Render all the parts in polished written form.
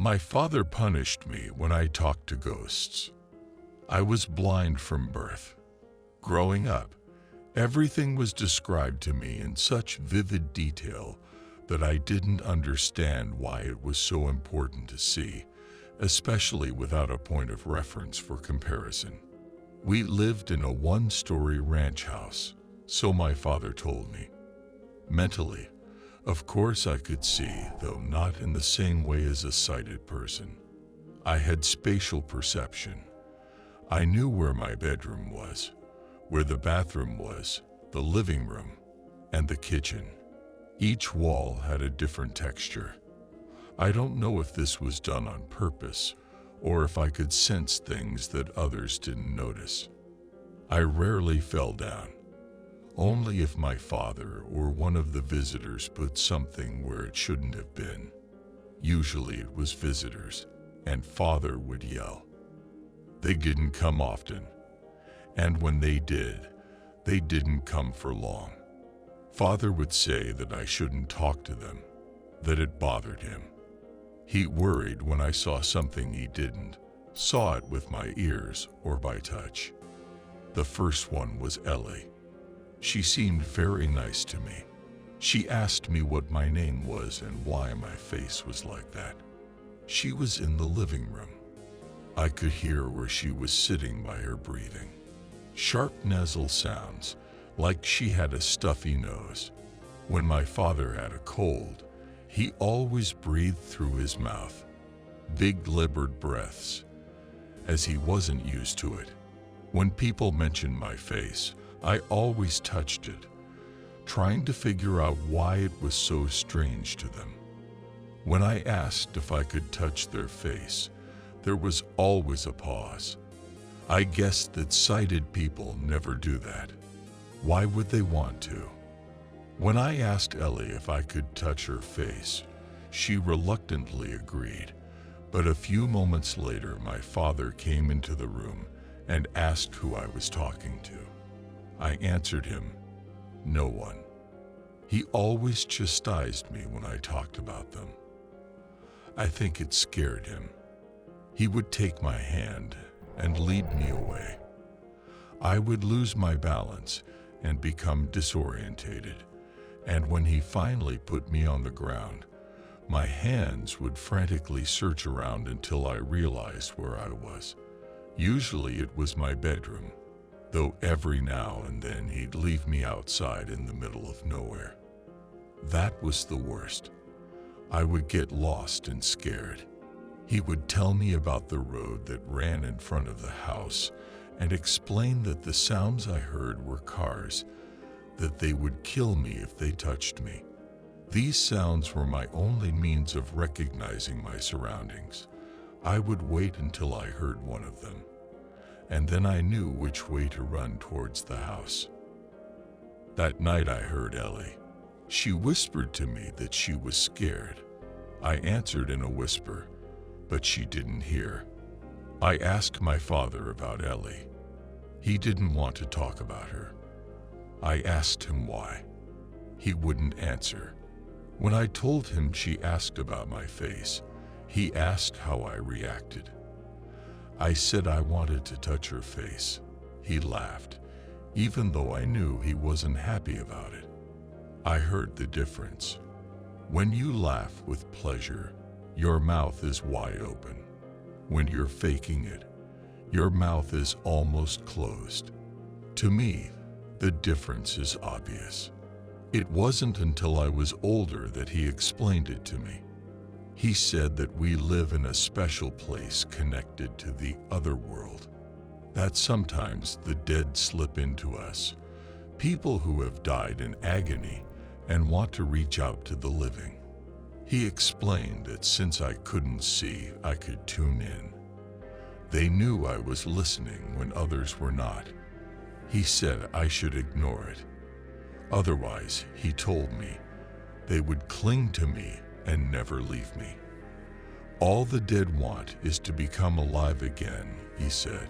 My father punished me when I talked to ghosts. I was blind from birth. Growing up, everything was described to me in such vivid detail that I didn't understand why it was so important to see, especially without a point of reference for comparison. We lived in a one-story ranch house, so my father told me. Mentally, of course I could see, though not in the same way as a sighted person. I had spatial perception. I knew where my bedroom was, where the bathroom was, the living room, and the kitchen. Each wall had a different texture. I don't know if this was done on purpose, or if I could sense things that others didn't notice. I rarely fell down. Only if my father or one of the visitors put something where it shouldn't have been. Usually it was visitors, and father would yell. They didn't come often, and when they did, they didn't come for long. Father would say that I shouldn't talk to them, that it bothered him. He worried when I saw something he didn't, saw it with my ears or by touch. The first one was Ellie. She seemed very nice to me. She asked me what my name was and why my face was like that. She was in the living room. I could hear where she was sitting by her breathing. Sharp nasal sounds, like she had a stuffy nose. When my father had a cold, he always breathed through his mouth, big labored breaths, as he wasn't used to it. When people mentioned my face, I always touched it, trying to figure out why it was so strange to them. When I asked if I could touch their face, there was always a pause. I guessed that sighted people never do that. Why would they want to? When I asked Ellie if I could touch her face, she reluctantly agreed, but a few moments later my father came into the room and asked who I was talking to. I answered him, no one. He always chastised me when I talked about them. I think it scared him. He would take my hand and lead me away. I would lose my balance and become disorientated, and when he finally put me on the ground, my hands would frantically search around until I realized where I was. Usually it was my bedroom, though every now and then he'd leave me outside in the middle of nowhere. That was the worst. I would get lost and scared. He would tell me about the road that ran in front of the house and explain that the sounds I heard were cars, that they would kill me if they touched me. These sounds were my only means of recognizing my surroundings. I would wait until I heard one of them, and then I knew which way to run towards the house. That night I heard Ellie. She whispered to me that she was scared. I answered in a whisper, but she didn't hear. I asked my father about Ellie. He didn't want to talk about her. I asked him why. He wouldn't answer. When I told him she asked about my face, he asked how I reacted. I said I wanted to touch her face. He laughed, even though I knew he wasn't happy about it. I heard the difference. When you laugh with pleasure, your mouth is wide open. When you're faking it, your mouth is almost closed. To me, the difference is obvious. It wasn't until I was older that he explained it to me. He said that we live in a special place connected to the other world, that sometimes the dead slip into us, people who have died in agony and want to reach out to the living. He explained that since I couldn't see, I could tune in. They knew I was listening when others were not. He said I should ignore it. Otherwise, he told me, they would cling to me and never leave me. All the dead want is to become alive again, he said.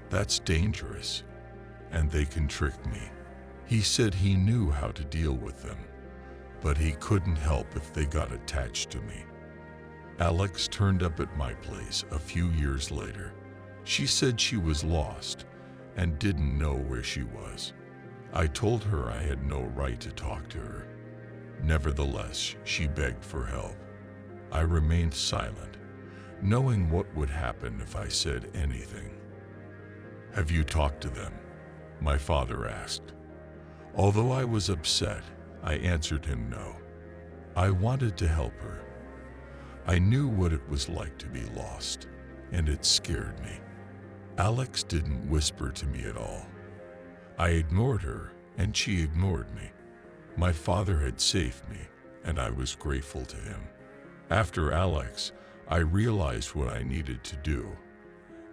That's dangerous, and they can trick me. He said he knew how to deal with them, but he couldn't help if they got attached to me. Alex turned up at my place a few years later. She said she was lost and didn't know where she was. I told her I had no right to talk to her. Nevertheless, she begged for help. I remained silent, knowing what would happen if I said anything. "Have you talked to them?" my father asked. Although I was upset, I answered him no. I wanted to help her. I knew what it was like to be lost, and it scared me. Alex didn't whisper to me at all. I ignored her, and she ignored me. My father had saved me, and I was grateful to him. After Alex, I realized what I needed to do,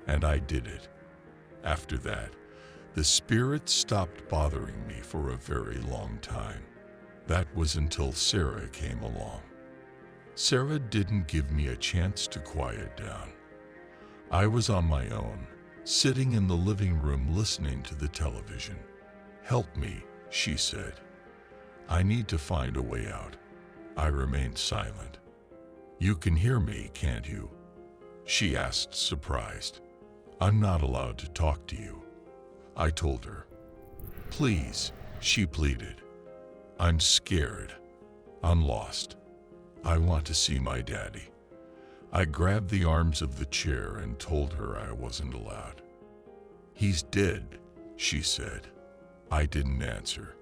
and I did it. After that, the spirit stopped bothering me for a very long time. That was until Sarah came along. Sarah didn't give me a chance to quiet down. I was on my own, sitting in the living room listening to the television. "Help me," she said. "I need to find a way out." I remained silent. "You can hear me, can't you?" she asked, surprised. "I'm not allowed to talk to you," I told her. "Please," she pleaded. "I'm scared. I'm lost. I want to see my daddy." I grabbed the arms of the chair and told her I wasn't allowed. "He's dead," she said. I didn't answer.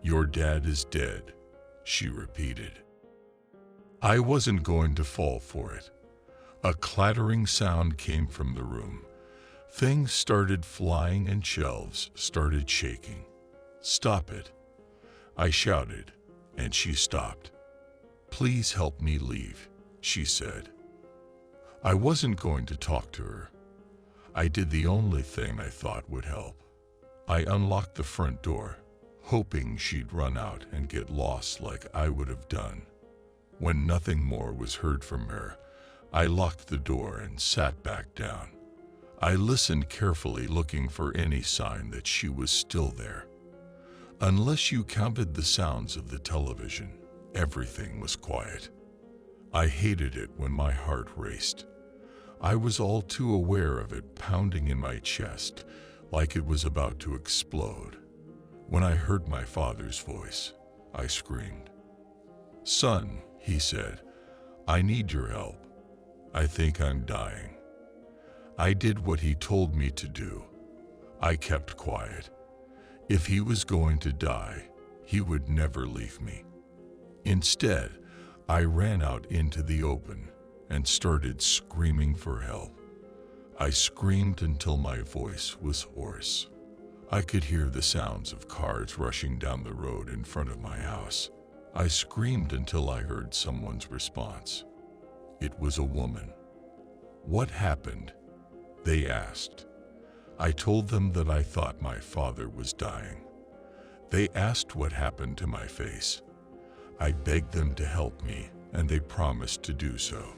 "Your dad is dead," she repeated. I wasn't going to fall for it. A clattering sound came from the room. Things started flying and shelves started shaking. "Stop it," I shouted, and she stopped. "Please help me leave," she said. I wasn't going to talk to her. I did the only thing I thought would help. I unlocked the front door, hoping she'd run out and get lost like I would have done. When nothing more was heard from her, I locked the door and sat back down. I listened carefully, looking for any sign that she was still there. Unless you counted the sounds of the television, everything was quiet. I hated it when my heart raced. I was all too aware of it pounding in my chest like it was about to explode. When I heard my father's voice, I screamed. "Son," he said, "I need your help. I think I'm dying." I did what he told me to do. I kept quiet. If he was going to die, he would never leave me. Instead, I ran out into the open and started screaming for help. I screamed until my voice was hoarse. I could hear the sounds of cars rushing down the road in front of my house. I screamed until I heard someone's response. It was a woman. "What happened?" they asked. I told them that I thought my father was dying. They asked what happened to my face. I begged them to help me, and they promised to do so.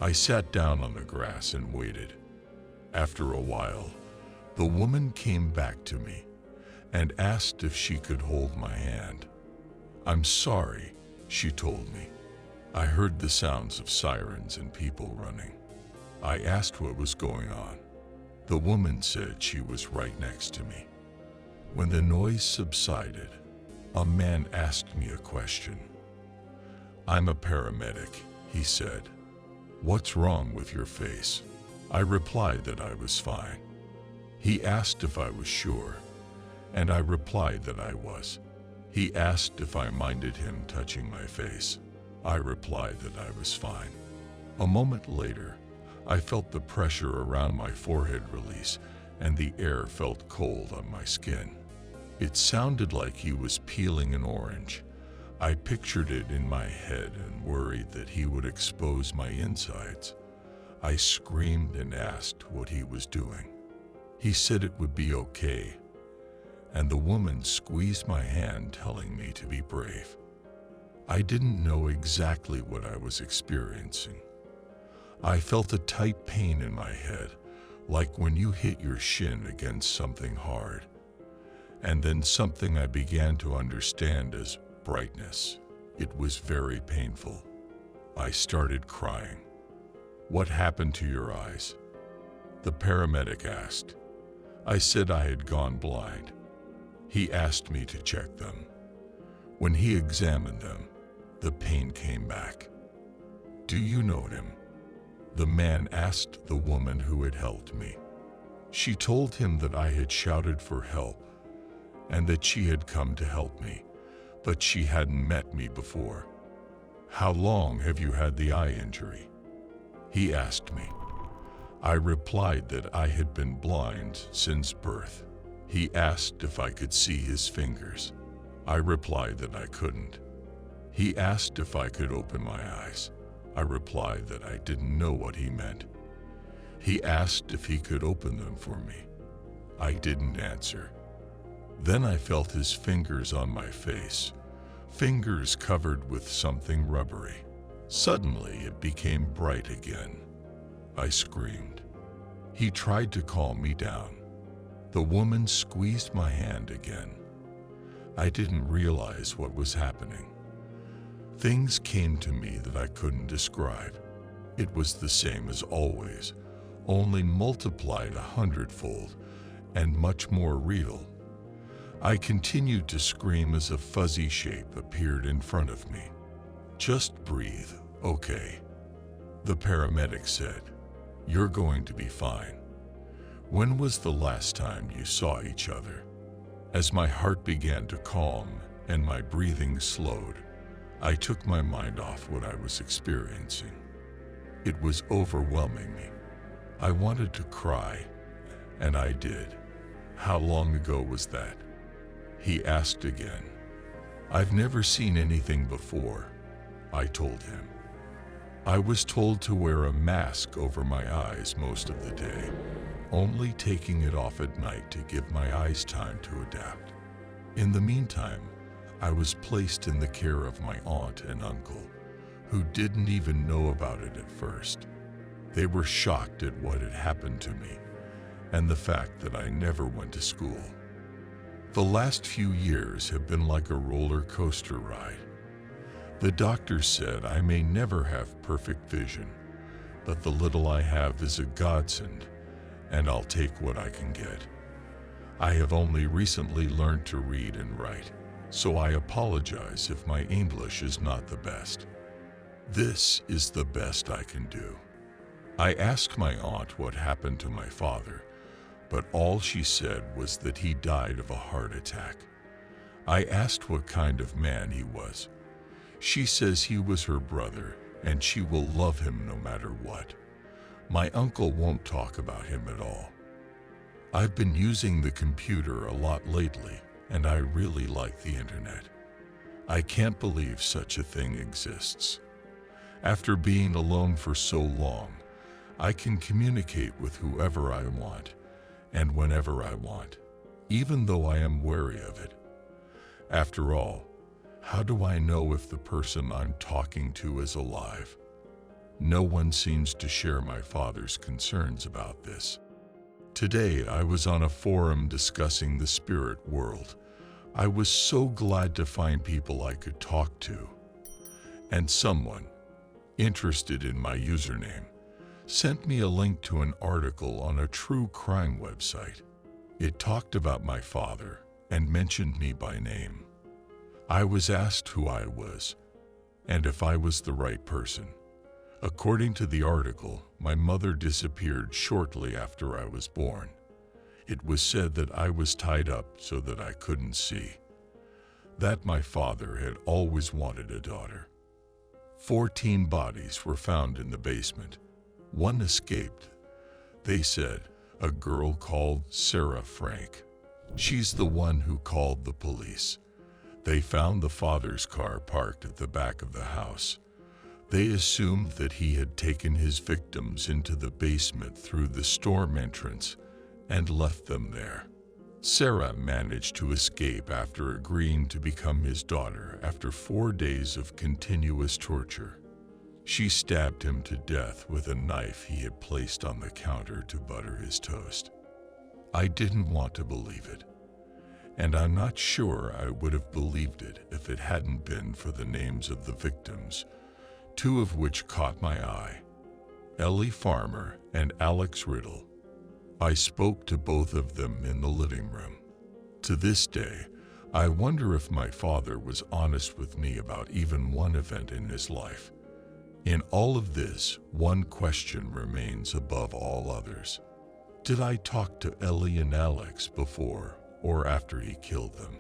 I sat down on the grass and waited. After a while, the woman came back to me and asked if she could hold my hand. "I'm sorry," she told me. I heard the sounds of sirens and people running. I asked what was going on. The woman said she was right next to me. When the noise subsided, a man asked me a question. "I'm a paramedic," he said. "What's wrong with your face?" I replied that I was fine. He asked if I was sure, and I replied that I was. He asked if I minded him touching my face. I replied that I was fine. A moment later, I felt the pressure around my forehead release, and the air felt cold on my skin. It sounded like he was peeling an orange. I pictured it in my head and worried that he would expose my insides. I screamed and asked what he was doing. He said it would be okay, and the woman squeezed my hand, telling me to be brave. I didn't know exactly what I was experiencing. I felt a tight pain in my head, like when you hit your shin against something hard, and then something I began to understand as brightness. It was very painful. I started crying. "What happened to your eyes?" the paramedic asked. I said I had gone blind. He asked me to check them. When he examined them, the pain came back. "Do you know him?" the man asked the woman who had helped me. She told him that I had shouted for help and that she had come to help me, but she hadn't met me before. "How long have you had the eye injury?" he asked me. I replied that I had been blind since birth. He asked if I could see his fingers. I replied that I couldn't. He asked if I could open my eyes. I replied that I didn't know what he meant. He asked if he could open them for me. I didn't answer. Then I felt his fingers on my face, fingers covered with something rubbery. Suddenly it became bright again. I screamed. He tried to calm me down. The woman squeezed my hand again. I didn't realize what was happening. Things came to me that I couldn't describe. It was the same as always, only multiplied 100-fold and much more real. I continued to scream as a fuzzy shape appeared in front of me. "Just breathe, okay?" the paramedic said. "You're going to be fine." "When was the last time you saw each other?" As my heart began to calm and my breathing slowed, I took my mind off what I was experiencing. It was overwhelming me. I wanted to cry, and I did. "How long ago was that?" he asked again. "I've never seen anything before," I told him. I was told to wear a mask over my eyes most of the day, only taking it off at night to give my eyes time to adapt. In the meantime, I was placed in the care of my aunt and uncle, who didn't even know about it at first. They were shocked at what had happened to me and the fact that I never went to school. The last few years have been like a roller coaster ride. The doctor said I may never have perfect vision, but the little I have is a godsend, and I'll take what I can get. I have only recently learned to read and write, so I apologize if my English is not the best. This is the best I can do. I asked my aunt what happened to my father, but all she said was that he died of a heart attack. I asked what kind of man he was. She says he was her brother, and she will love him no matter what. My uncle won't talk about him at all. I've been using the computer a lot lately, and I really like the internet. I can't believe such a thing exists. After being alone for so long, I can communicate with whoever I want, and whenever I want, even though I am wary of it. After all, how do I know if the person I'm talking to is alive? No one seems to share my father's concerns about this. Today I was on a forum discussing the spirit world. I was so glad to find people I could talk to. And someone, interested in my username, sent me a link to an article on a true crime website. It talked about my father and mentioned me by name. I was asked who I was and if I was the right person. According to the article, my mother disappeared shortly after I was born. It was said that I was tied up so that I couldn't see. That my father had always wanted a daughter. 14 bodies were found in the basement. One escaped. They said, a girl called Sarah Frank. She's the one who called the police. They found the father's car parked at the back of the house. They assumed that he had taken his victims into the basement through the storm entrance and left them there. Sarah managed to escape after agreeing to become his daughter after 4 days of continuous torture. She stabbed him to death with a knife he had placed on the counter to butter his toast. I didn't want to believe it, and I'm not sure I would have believed it if it hadn't been for the names of the victims, two of which caught my eye: Ellie Farmer and Alex Riddle. I spoke to both of them in the living room. To this day, I wonder if my father was honest with me about even one event in his life. In all of this, one question remains above all others. Did I talk to Ellie and Alex before or after he killed them?